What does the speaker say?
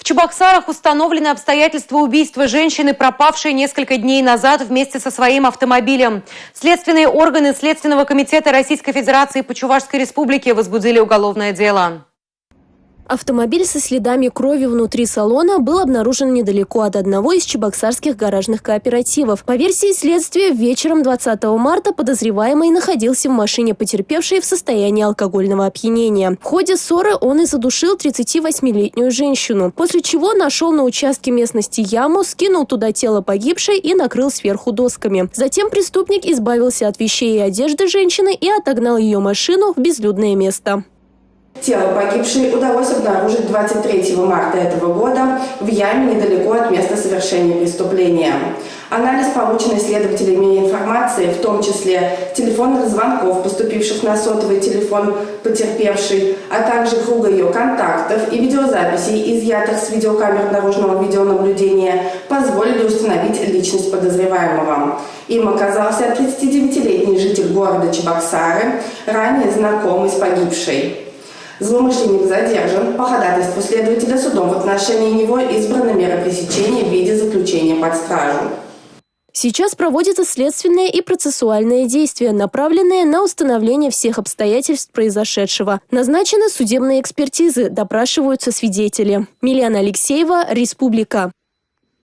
Чебоксарах установлены обстоятельства убийства женщины, пропавшей несколько дней назад вместе со своим автомобилем. Следственные органы Следственного комитета Российской Федерации по Чувашской Республике возбудили уголовное дело. Автомобиль со следами крови внутри салона был обнаружен недалеко от одного из чебоксарских гаражных кооперативов. По версии следствия, вечером 20 марта подозреваемый находился в машине потерпевшей в состоянии алкогольного опьянения. В ходе ссоры он и задушил 38-летнюю женщину, после чего нашел на участке местности яму, скинул туда тело погибшей и накрыл сверху досками. Затем преступник избавился от вещей и одежды женщины и отогнал ее машину в безлюдное место. Тело погибшей удалось обнаружить 23 марта этого года в яме недалеко от места совершения преступления. Анализ полученной следователями информации, в том числе телефонных звонков, поступивших на сотовый телефон потерпевшей, а также круга ее контактов и видеозаписей, изъятых с видеокамер наружного видеонаблюдения, позволили установить личность подозреваемого. Им оказался 39-летний житель города Чебоксары, ранее знакомый с погибшей. Злоумышленник задержан. По ходатайству следователя судом в отношении него избрана мера пресечения в виде заключения под стражу. Сейчас проводятся следственные и процессуальные действия, направленные на установление всех обстоятельств произошедшего. Назначены судебные экспертизы, допрашиваются свидетели. Милена Алексеева, Республика.